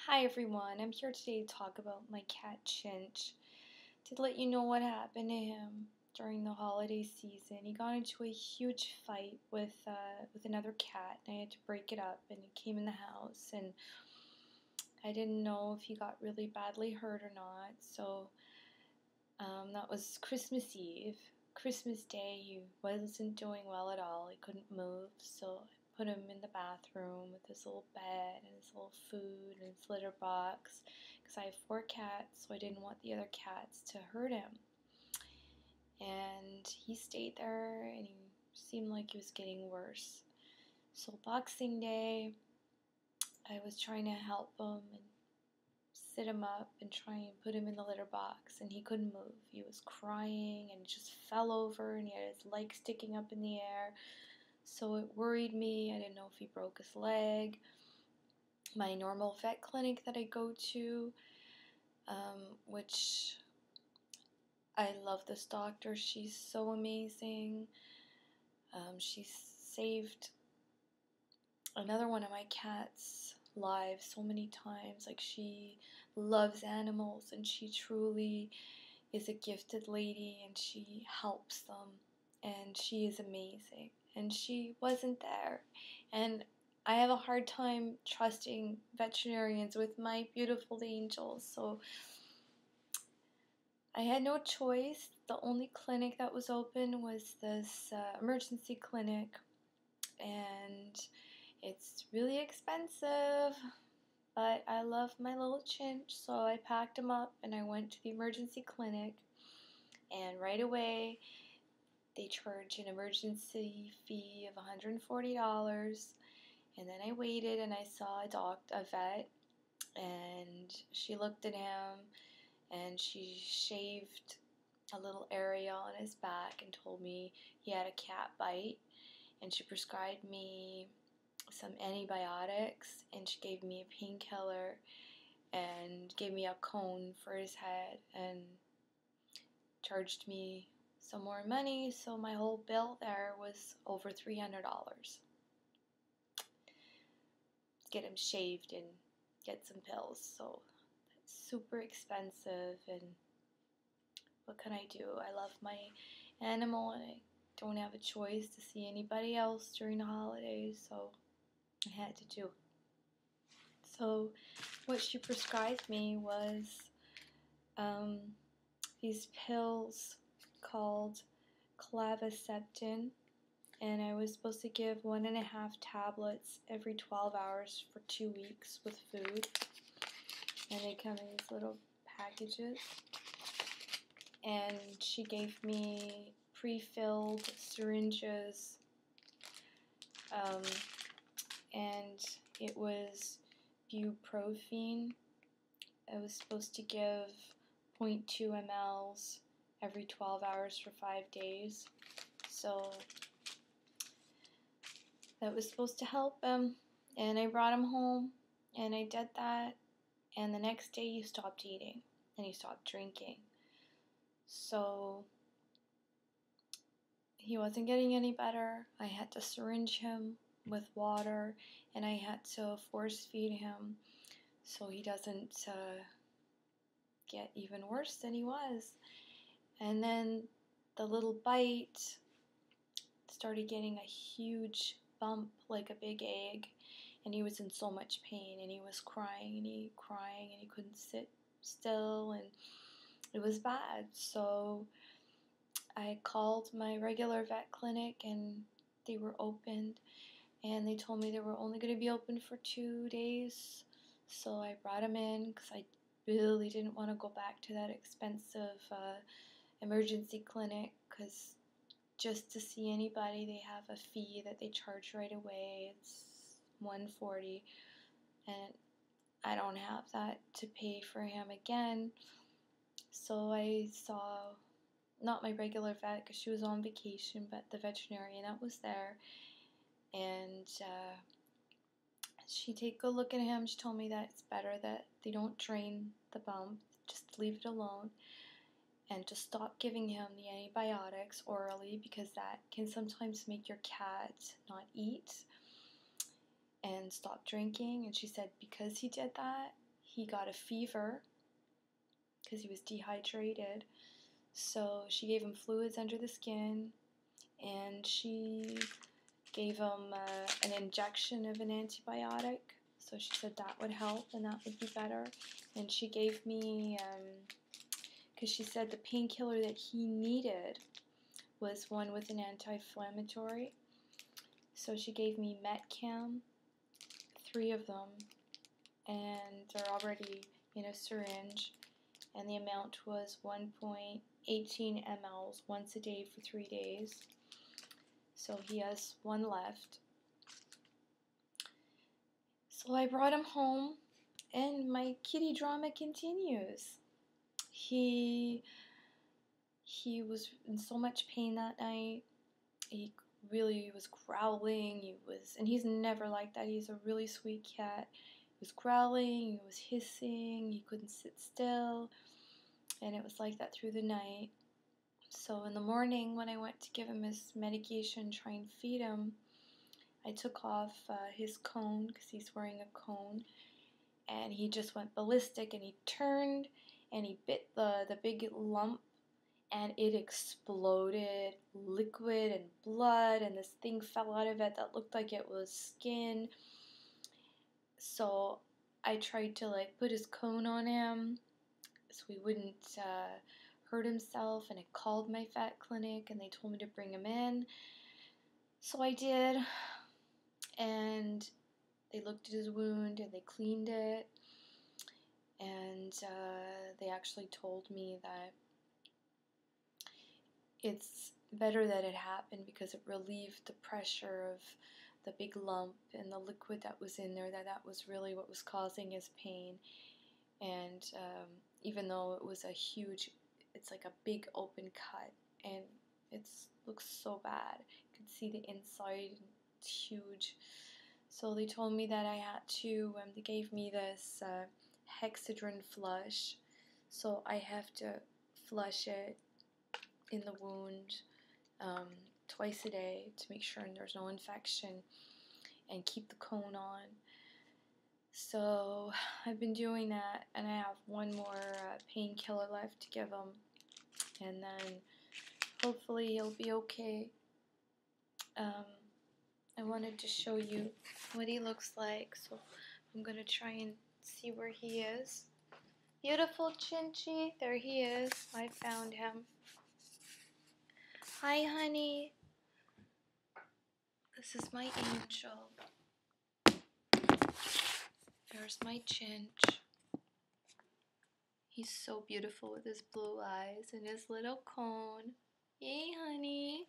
Hi everyone, I'm here today to talk about my cat Chinch. To let you know what happened to him during the holiday season. He got into a huge fight with another cat, and I had to break it up. And he came in the house, and I didn't know if he got really badly hurt or not. So that was Christmas Eve. Christmas Day, he wasn't doing well at all. He couldn't move, so I put him in the bathroom with his little bed and his little food and his litter box because I have 4 cats, so I didn't want the other cats to hurt him. And he stayed there, and he seemed like he was getting worse. So Boxing Day, I was trying to help him and sit him up and try and put him in the litter box, and he couldn't move. He was crying and just fell over, and he had his leg sticking up in the air. So it worried me. I didn't know if he broke his leg. My normal vet clinic that I go to, which I love this doctor. She's so amazing. She's saved another one of my cats' lives so many times. Like, she loves animals, and she truly is a gifted lady, and she helps them, and she is amazing. And she wasn't there, and I have a hard time trusting veterinarians with my beautiful angels, so I had no choice. The only clinic that was open was this emergency clinic, and it's really expensive, but I love my little Chinch, so I packed him up and I went to the emergency clinic, and right away they charge an emergency fee of $140, and then I waited and I saw a vet, and she looked at him and she shaved a little area on his back and told me he had a cat bite, and she prescribed me some antibiotics, and she gave me a painkiller and gave me a cone for his head and charged me some more money, so my whole bill there was over $300. Get him shaved and get some pills, so that's super expensive, and what can I do? I love my animal, and I don't have a choice to see anybody else during the holidays, so I had to do. So what she prescribed me was these pills called clavaseptin, and I was supposed to give 1.5 tablets every 12 hours for 2 weeks with food, and they come in these little packages. And she gave me pre-filled syringes, and it was buprenorphine. I was supposed to give 0.2 mLs every 12 hours for 5 days. So that was supposed to help him, and I brought him home, and I did that, and the next day he stopped eating, and he stopped drinking. So he wasn't getting any better. I had to syringe him with water, and I had to force feed him so he doesn't get even worse than he was. And then the little bite started getting a huge bump like a big egg, and he was in so much pain, and he was crying and he couldn't sit still, and it was bad. So I called my regular vet clinic, and they were opened, and they told me they were only going to be open for 2 days. So I brought him in because I really didn't want to go back to that expensive emergency clinic, because just to see anybody, they have a fee that they charge right away. It's $140, and I don't have that to pay for him again. So I saw, not my regular vet because she was on vacation, but the veterinarian that was there, and she take a look at him. She told me that it's better that they don't drain the bump, just leave it alone, and to stop giving him the antibiotics orally, because that can sometimes make your cat not eat, and stop drinking. And she said because he did that, he got a fever because he was dehydrated. So she gave him fluids under the skin, and she gave him an injection of an antibiotic. So she said that would help and that would be better. And she gave me, because she said the painkiller that he needed was one with an anti-inflammatory. So she gave me metacam, 3 of them, and they're already in a syringe, and the amount was 1.18 mLs once a day for 3 days. So he has 1 left. So I brought him home, and my kitty drama continues. He was in so much pain that night. He really was growling. And he's never like that. He's a really sweet cat. He was growling, he was hissing, he couldn't sit still, and it was like that through the night. So in the morning, when I went to give him his medication, try and feed him, I took off his cone, because he's wearing a cone, and he just went ballistic, and he turned, and he bit the big lump, and it exploded, liquid and blood, and this thing fell out of it that looked like it was skin. So I tried to put his cone on him so he wouldn't hurt himself, and I called my vet clinic, and they told me to bring him in. So I did, and they looked at his wound, and they cleaned it, and they actually told me that it's better that it happened because it relieved the pressure of the big lump and the liquid that was in there, that was really what was causing his pain. And even though it was it's like a big open cut, and it looks so bad. You can see the inside, it's huge. So they told me that I had to, they gave me this hexadene flush, so I have to flush it in the wound twice a day to make sure there's no infection, and keep the cone on. So I've been doing that, and I have 1 more painkiller left to give him, and then hopefully he'll be okay. I wanted to show you what he looks like, so I'm going to try and see where he is. Beautiful Chinchy, there he is. I found him. Hi, honey. This is my angel. There's my Chinch. He's so beautiful with his blue eyes and his little cone. Yay, honey.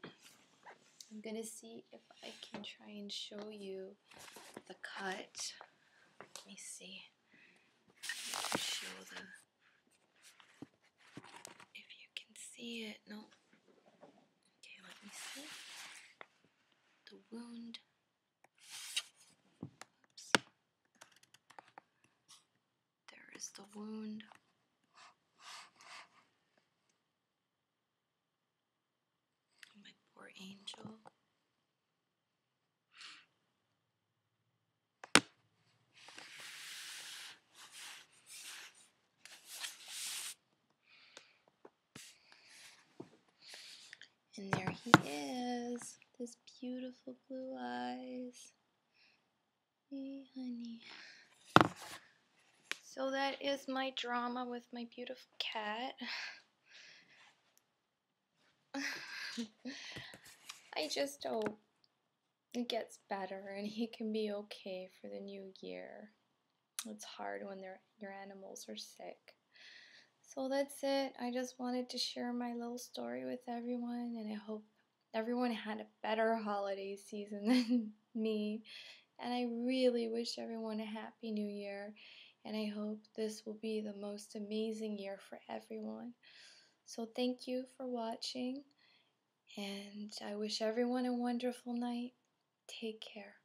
I'm gonna see if I can try and show you the cut. Let me see. I can show if you can see it. No. Okay, let me see. The wound. Oops. There is the wound. My poor angel. And there he is, this beautiful blue eyes. Hey, honey. So that is my drama with my beautiful cat. I just hope it gets better and he can be okay for the new year. It's hard when your animals are sick. So that's it. I just wanted to share my little story with everyone, and I hope everyone had a better holiday season than me. And I really wish everyone a happy new year, and I hope this will be the most amazing year for everyone. So thank you for watching, and I wish everyone a wonderful night. Take care.